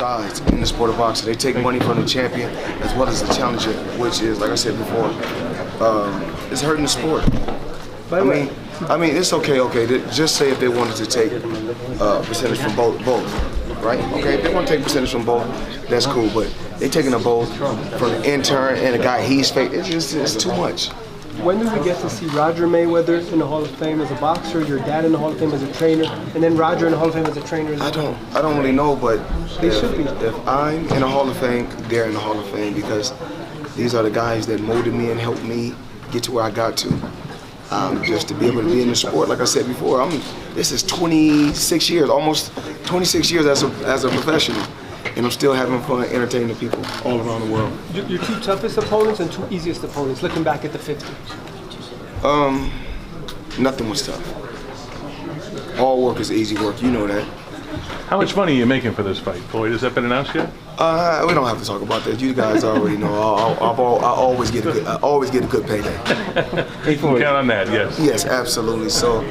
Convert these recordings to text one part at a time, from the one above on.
sides in the sport of boxing. They take money from the champion as well as the challenger, which is, like I said before, it's hurting the sport. I mean, it's okay. Just say if they wanted to take percentage from both, right? Okay, if they want to take percentage from both, that's cool. But they taking a both from the intern and the guy he's fake. It's too much. When do we get to see Roger Mayweather in the Hall of Fame as a boxer, your dad in the Hall of Fame as a trainer, and then Roger in the Hall of Fame as a trainer? I don't really know, but they should be. If I'm in the Hall of Fame, they're in the Hall of Fame because these are the guys that molded me and helped me get to where I got to. Just to be able to be in the sport, like I said before, this is 26 years, almost 26 years as a professional. And I'm still having fun entertaining people all around the world. Your two toughest opponents and two easiest opponents, looking back at the 50s? Nothing was tough. All work is easy work, you know that. How much money are you making for this fight, Floyd? Has that been announced yet? We don't have to talk about that. You guys already know. I always get a good payday. You can count on that, yes. Yes, absolutely. So,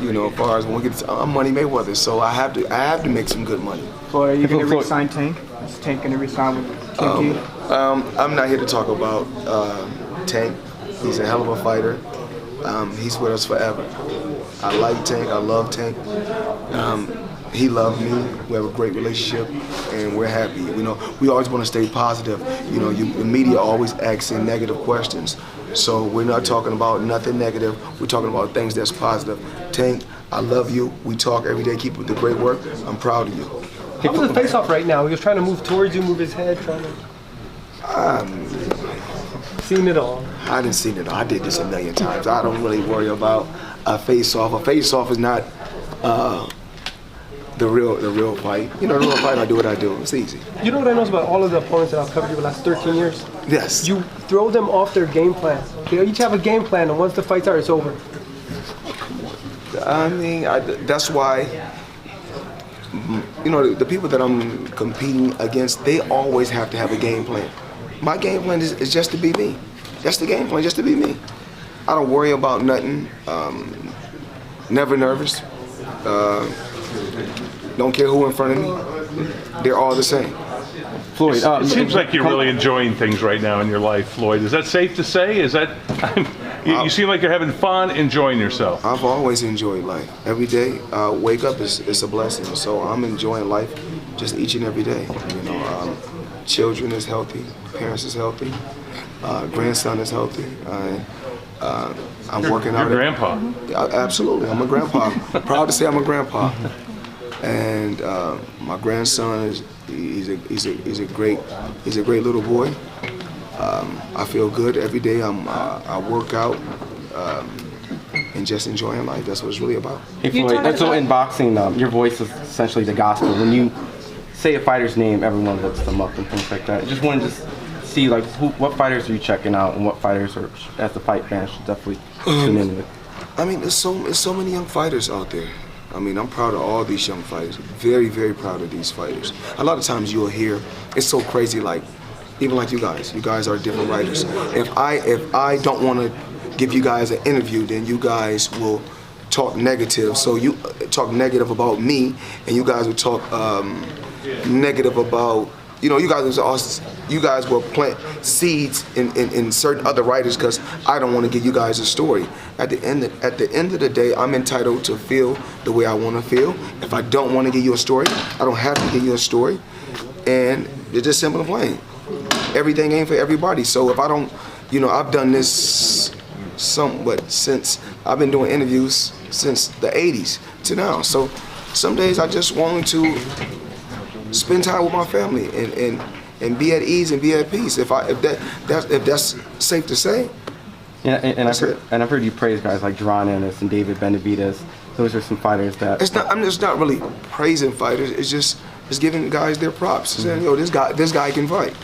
you know, as far as when we get to, I'm Money Mayweather, so I have to make some good money. Floyd, are you going to re-sign Tank? Is Tank going to re-sign with TNT? I'm not here to talk about Tank. He's a hell of a fighter. He's with us forever. I like Tank. I love Tank. He loved me. We have a great relationship, and we're happy. You know, we always want to stay positive. You know, the media always asks in negative questions. So we're not talking about nothing negative. We're talking about things that's positive. Tank, I love you. We talk every day. Keep up the great work. I'm proud of you. How was the face-off right now? He was trying to move towards you, move his head, trying to... Seen it all. I didn't see it all. I did this a million times. I don't really worry about a face-off. A face-off is not the real fight. You know, the real fight, I do what I do. It's easy. You know what I know about all of the opponents that I've covered you the last 13 years? Yes. You throw them off their game plan. They each have a game plan, and once the fights are, it's over. I mean, that's why, you know, the people that I'm competing against, they always have to have a game plan. My game plan is just to be me. That's the game plan, just to be me. I don't worry about nothing. Never nervous. Don't care who in front of me. They're all the same. Floyd, it seems like you're really enjoying things right now in your life, Floyd. Is that safe to say? Is that you seem like you're having fun, enjoying yourself? I've always enjoyed life. Every day, wake up is a blessing. So I'm enjoying life just each and every day. You know, children is healthy, parents is healthy, grandson is healthy. I'm working out. You're grandpa. Absolutely, I'm a grandpa. Proud to say I'm a grandpa. And my grandson he's a great little boy. I feel good every day. I work out and just enjoying life. That's what it's really about. Hey Floyd, so in boxing, your voice is essentially the gospel. When you say a fighter's name, everyone looks them up and things like that. Just wanted to see like what fighters are you checking out and what fighters are, as the fight fans, should definitely tune in with. I mean, there's so many young fighters out there. I mean, I'm proud of all these young fighters. Very, very proud of these fighters. A lot of times you'll hear, it's so crazy, like, even like you guys are different writers. If I don't want to give you guys an interview, then you guys will talk negative. So you talk negative about me, and you guys will talk negative about, you know, you guys will plant seeds in certain other writers because I don't want to give you guys a story. At the end of the day, I'm entitled to feel the way I want to feel. If I don't want to give you a story, I don't have to give you a story. And it's just simple and plain. Everything ain't for everybody. So if I don't, you know, I've done this since I've been doing interviews since the 80s to now. So some days I just want to spend time with my family and be at ease and be at peace. If that's safe to say. Yeah, and I've heard you praise guys like Dazn and David Benavidez. Those are some fighters that. I'm just not really praising fighters. It's just giving guys their props. Saying, yo, this guy can fight.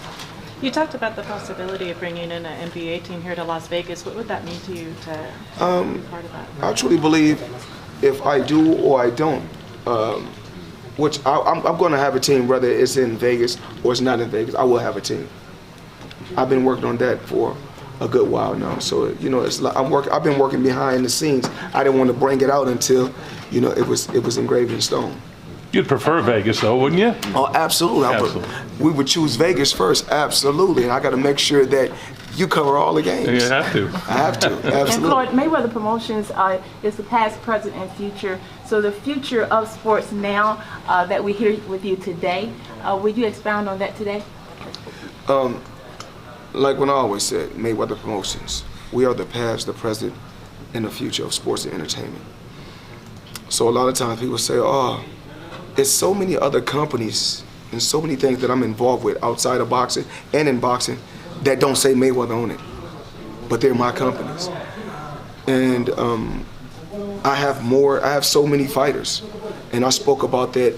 You talked about the possibility of bringing in an NBA team here to Las Vegas. What would that mean to you to be part of that? I truly believe if I do or I don't, which I'm going to have a team, whether it's in Vegas or it's not in Vegas, I will have a team. I've been working on that for a good while now. So, you know, it's like I've been working behind the scenes. I didn't want to bring it out until, you know, it was engraved in stone. You'd prefer Vegas, though, wouldn't you? Oh, absolutely. Absolutely. We would choose Vegas first, absolutely. And I got to make sure that you cover all the games. You have to. I have to, And absolutely. Floyd, Mayweather Promotions is the past, present, and future. So the future of sports now that we hear with you today, would you expound on that today? Like when I always said, Mayweather Promotions, we are the past, the present, and the future of sports and entertainment. So a lot of times people say, oh, it's so many other companies and so many things that I'm involved with outside of boxing and in boxing that don't say Mayweather on it, but they're my companies. And I have so many fighters. And I spoke about that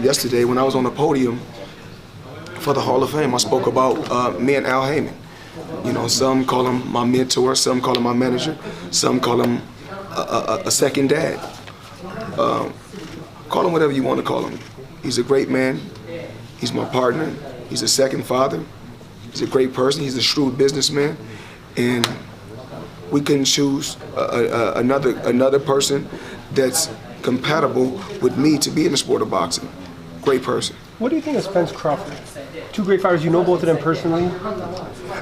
yesterday when I was on the podium for the Hall of Fame. I spoke about me and Al Heyman. You know, some call him my mentor, some call him my manager, some call him a second dad. Call him whatever you want to call him. He's a great man. He's my partner. He's a second father. He's a great person. He's a shrewd businessman. And we couldn't choose another person that's compatible with me to be in the sport of boxing. Great person. What do you think of Spence Crawford? Two great fighters. You know both of them personally.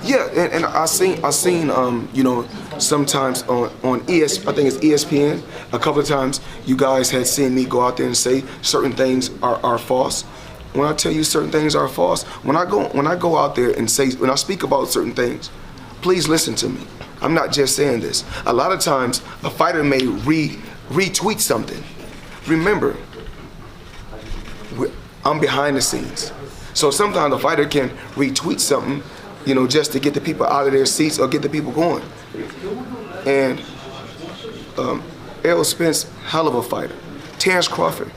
Yeah, and I seen you know, sometimes on I think it's ESPN, a couple of times you guys had seen me go out there and say certain things are false. When I tell you certain things are false, when I go out there and say, when I speak about certain things, please listen to me. I'm not just saying this. A lot of times a fighter may retweet something. Remember, I'm behind the scenes. So sometimes a fighter can retweet something, you know, just to get the people out of their seats or get the people going. And Errol Spence, hell of a fighter. Terrence Crawford,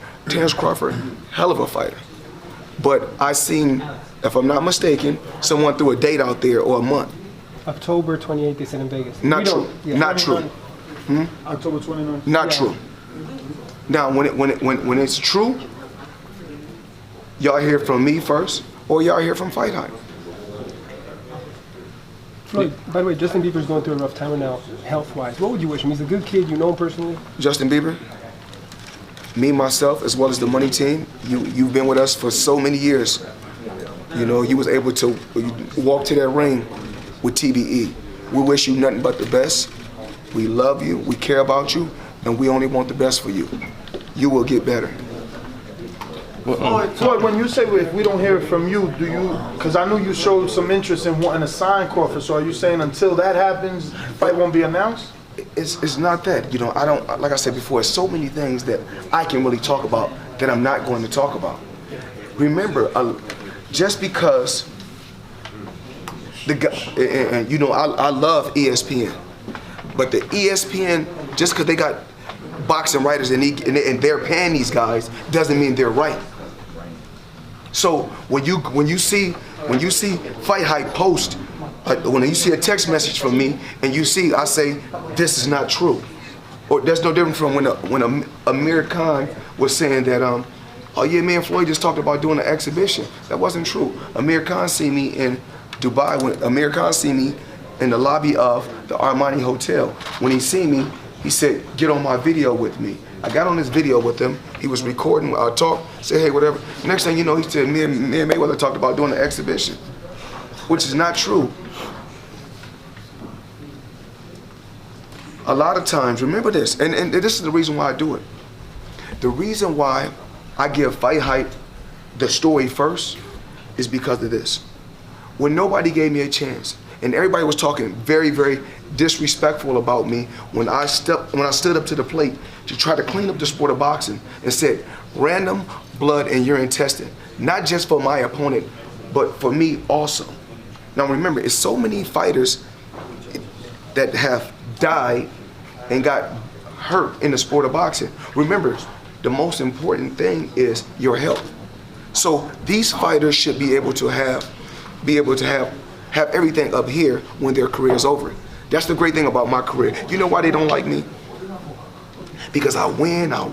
hell of a fighter. But I seen, if I'm not mistaken, someone threw a date out there or a month. October 28th, they said in Vegas. Not true. Yeah. Not true. October 29th. Not Yeah. true. Now, when it's true, y'all hear from me first, or y'all hear from Fight Hype. Floyd, by the way, Justin Bieber's going through a rough time right now, health-wise. What would you wish him? He's a good kid. You know him personally. Justin Bieber, me, myself, as well as the money team, you've been with us for so many years. You know, you was able to walk to that ring with TBE. We wish you nothing but the best. We love you, we care about you, and we only want the best for you. You will get better. Floyd, when you say if we don't hear it from you, do you, because I know you showed some interest in wanting to sign Crawford, so are you saying until that happens, fight won't be announced? It's not that, you know, I don't, like I said before, it's so many things that I can really talk about that I'm not going to talk about. Remember, just because the guy, and you know, I love ESPN, but the ESPN, just because they got boxing writers and they're paying these guys, doesn't mean they're right. So when you see Fight Hype post, when you see a text message from me and you see I say this is not true, or that's no different from when Amir Khan was saying that oh yeah, me and Floyd just talked about doing an exhibition. That wasn't true. Amir Khan seen me in Dubai. When Amir Khan seen me in the lobby of the Armani Hotel, when he seen me, he said, get on my video with me. I got on this video with him. He was recording. I talked, said, hey, whatever. Next thing you know, he said, me and Mayweather talked about doing an exhibition, which is not true. A lot of times, remember this, and this is the reason why I do it. The reason why I give Fight Hype the story first is because of this. When nobody gave me a chance, and everybody was talking very, very disrespectful about me when I stood up to the plate to try to clean up the sport of boxing and said random blood and urine testing, not just for my opponent, but for me also. Now remember, it's so many fighters that have died and got hurt in the sport of boxing. Remember, the most important thing is your health. So these fighters should be able to have everything up here when their career is over. That's the great thing about my career. You know why they don't like me? Because I win. And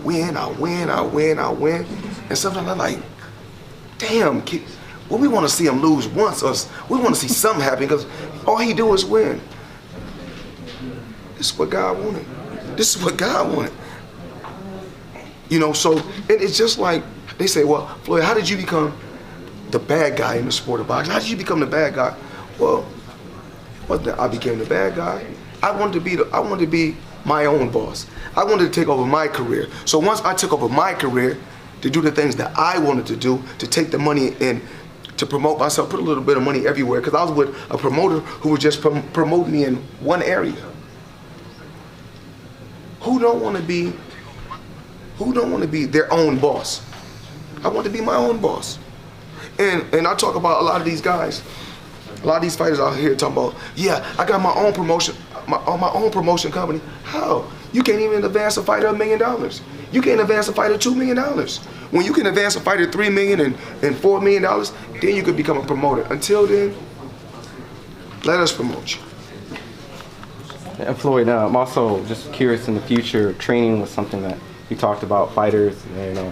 sometimes I'm like, damn, kid, well, we want to see him lose once, or we want to see something happen, because all he do is win. This is what God wanted. This is what God wanted. You know, so it's just like they say, well, Floyd, how did you become the bad guy in the sport of boxing? How did you become the bad guy? Well, I became the bad guy. I wanted to be my own boss. I wanted to take over my career. So once I took over my career to do the things that I wanted to do, to take the money and to promote myself, put a little bit of money everywhere, because I was with a promoter who was just promoting me in one area. Who don't want to be their own boss? I want to be my own boss. And I talk about a lot of these guys, a lot of these fighters out here talking about, yeah, I got my own promotion, my own promotion company. How? You can't even advance a fighter $1 million. You can't advance a fighter $2 million. When you can advance a fighter $3 million and $4 million, then you could become a promoter. Until then, let us promote you. And Floyd, I'm also just curious in the future, training was something that you talked about, fighters, you know,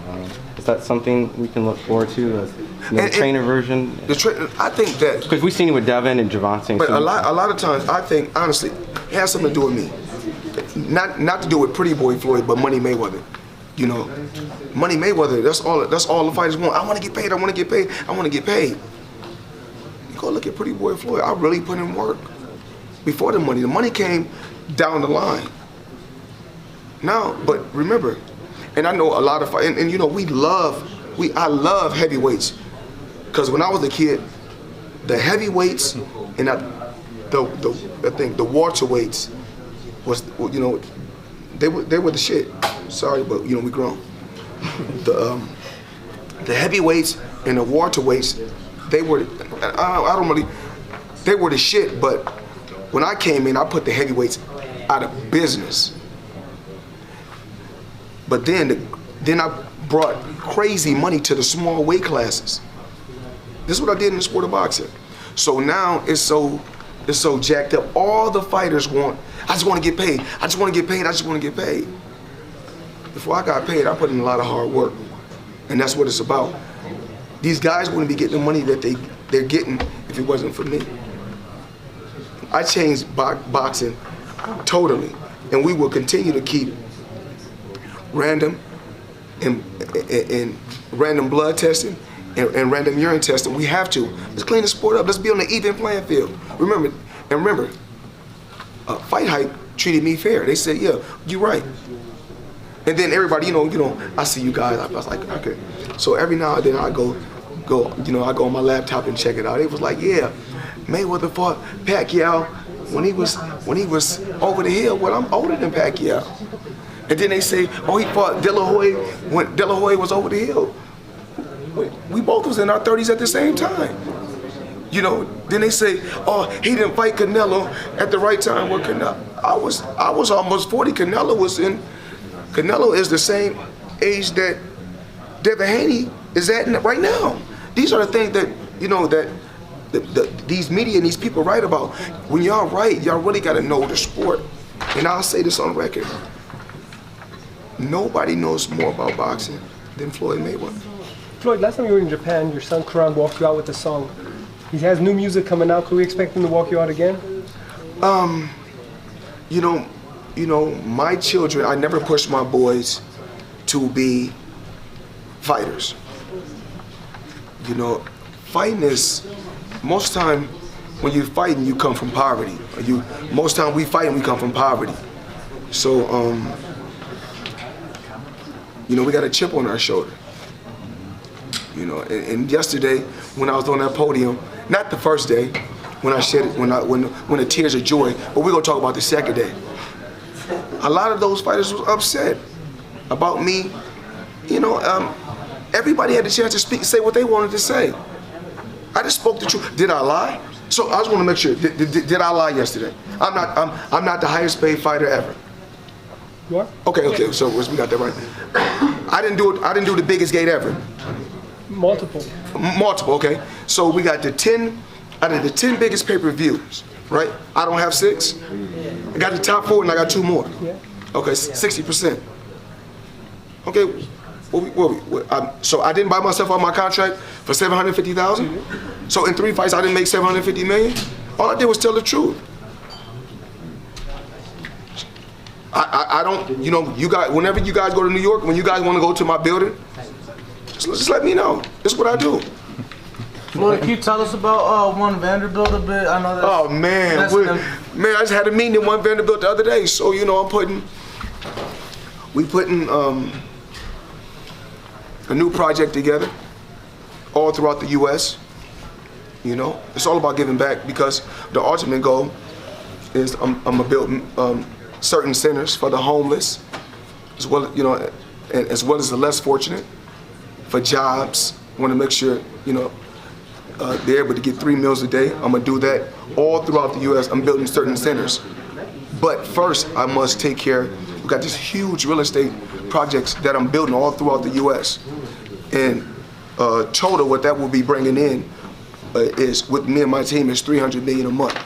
is that something we can look forward to, as the trainer version? I think that, because we've seen it with Dazn and Dibiase. But a lot of times, I think, honestly, it has something to do with me. Not to do with Pretty Boy Floyd, but Money Mayweather. You know, Money Mayweather, that's all the fighters want. I want to get paid, I want to get paid, I want to get paid. You go look at Pretty Boy Floyd, I really put in work. Before the money came down the line. Now, but remember, and I know a lot of, and you know, I love heavyweights. Because when I was a kid, the heavyweights and I think the welterweights was, you know, they were the shit. Sorry, but you know, we grown. The heavyweights and the welterweights, they were the shit, but when I came in, I put the heavyweights out of business. But then I brought crazy money to the small weight classes. This is what I did in the sport of boxing. So now it's so jacked up. All the fighters want, I just want to get paid. I just want to get paid. I just want to get paid. Before I got paid, I put in a lot of hard work. And that's what it's about. These guys wouldn't be getting the money that they're getting if it wasn't for me. I changed boxing totally. And we will continue to keep random and random blood testing and random urine testing. We have to. Let's clean the sport up. Let's be on the even playing field. Remember, Fight Hype treated me fair. They said, yeah, you're right. And then everybody, you know, I see you guys. I was like, okay. So every now and then I go, I go on my laptop and check it out. It was like, yeah, Mayweather fought Pacquiao when he was over the hill. Well, I'm older than Pacquiao. And then they say, oh, he fought De La Hoya when De La Hoya was over the hill. We both was in our 30s at the same time. You know, then they say, oh, he didn't fight Canelo at the right time. Well, Canelo, I was almost 40. Canelo is the same age that Devin Haney is at right now. These are the things that, you know, that these media and these people write about. When y'all write, y'all really got to know the sport. And I'll say this on record. Nobody knows more about boxing than Floyd Mayweather. Floyd, last time you were in Japan, your son Karan walked you out with a song. He has new music coming out. Could we expect him to walk you out again? You know, my children, I never pushed my boys to be fighters. You know, fighting is, most time when you're fighting, you come from poverty. Most time we fight and we come from poverty. So, you know, we got a chip on our shoulder. You know, and yesterday when I was on that podium, not the first day, when I shed it, when the tears of joy, but we're gonna talk about the second day. A lot of those fighters was upset about me. You know, everybody had the chance to speak and say what they wanted to say. I just spoke the truth. Did I lie? So I just want to make sure. Did I lie yesterday? I'm not the highest paid fighter ever. You are? Okay. So we got that right. I didn't do the biggest gate ever. Multiple. Okay. So we got the 10 out of the 10 biggest pay-per-views, right? I don't have 6. I got the top 4 and I got 2 more. Yeah. Okay, 60%. Okay. So I didn't buy myself on my contract for $750,000. So in 3 fights I didn't make $750 million. All I did was tell the truth. I don't, you know, you guys, whenever you guys go to New York, when you guys want to go to my building, just let me know. This is what I do. Floyd, can you tell us about One Vanderbilt a bit? I know that's... Oh, man. Man, I just had a meeting in One Vanderbilt the other day, so, you know, we putting a new project together all throughout the U.S. You know, it's all about giving back because the ultimate goal is I'm gonna build certain centers for the homeless, as well, you know, and as well as the less fortunate, for jobs. I want to make sure, you know, they're able to get 3 meals a day. I'm gonna do that all throughout the U.S. I'm building certain centers, but first I must take care. We got this huge real estate projects that I'm building all throughout the U.S. and total what that will be bringing in is, with me and my team, is $300 million a month.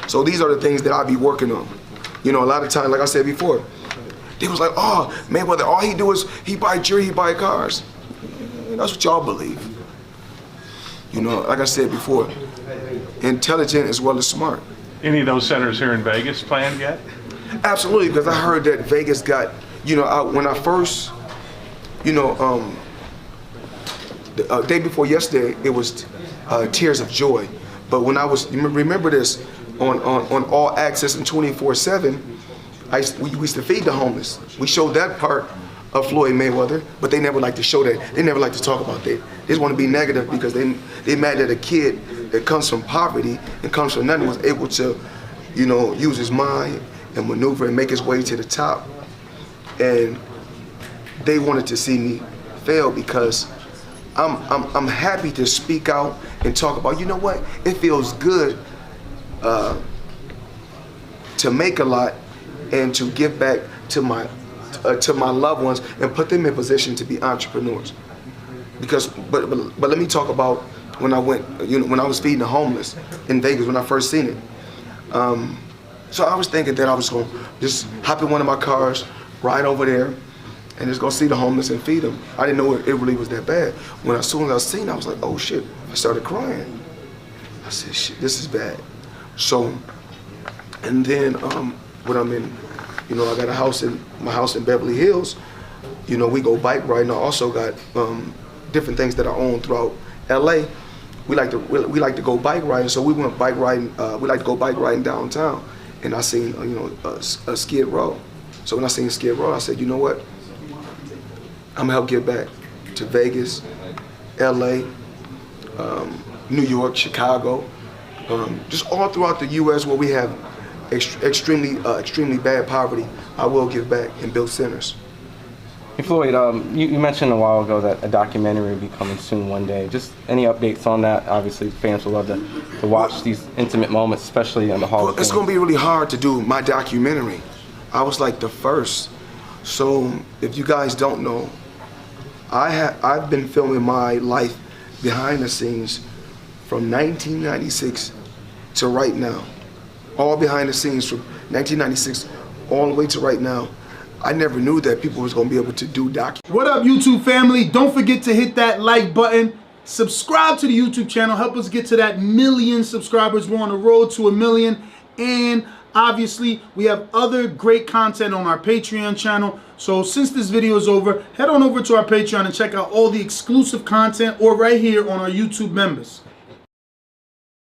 So these are the things that I be working on. You know, a lot of times, like I said before, they was like, oh, Mayweather, all he do is he buy jewelry, he buy cars. That's what y'all believe. You know, like I said before, intelligent as well as smart. Any of those centers here in Vegas planned yet? Absolutely, because I heard that Vegas got, you know, when I first, you know, the day before yesterday, it was Tears of Joy. But when I was, remember this, on All Access and 24/7, we used to feed the homeless. We showed that part of Floyd Mayweather, but they never like to show that. They never like to talk about that. They just want to be negative because they mad that a kid that comes from poverty and comes from nothing was able to, you know, use his mind and maneuver and make his way to the top. And they wanted to see me fail because I'm happy to speak out and talk about, you know what, it feels good to make a lot and to give back to my loved ones and put them in position to be entrepreneurs. Because, but let me talk about when I went, you know, when I was feeding the homeless in Vegas when I first seen it. So I was thinking that I was gonna just hop in one of my cars, ride over there, and just go see the homeless and feed them. I didn't know it really was that bad. As soon as I seen it, I was like, oh shit, I started crying. I said, shit, this is bad. So, and then when I'm in, you know, I got my house in Beverly Hills, you know, we go bike riding. I also got different things that I own throughout LA. We like to go bike riding, so we went bike riding, we like to go bike riding downtown. And I seen, you know, a Skid Row. So when I seen Skid Row, I said, you know what? I'm gonna help give back to Vegas, LA, New York, Chicago, just all throughout the US where we have extremely bad poverty. I will give back and build centers. Hey Floyd, you mentioned a while ago that a documentary will be coming soon one day. Just any updates on that? Obviously fans will love to watch these intimate moments, especially in the Hall of Fame. It's gonna be really hard to do my documentary. I was like the first. So if you guys don't know, I've been filming my life behind the scenes from 1996 to right now. All behind the scenes from 1996 all the way to right now. I never knew that people was gonna be able to do documentaries. What up, YouTube family? Don't forget to hit that like button. Subscribe to the YouTube channel. Help us get to that 1 million subscribers. We're on the road to 1 million. And obviously, we have other great content on our Patreon channel. So since this video is over, head on over to our Patreon and check out all the exclusive content or right here on our YouTube members.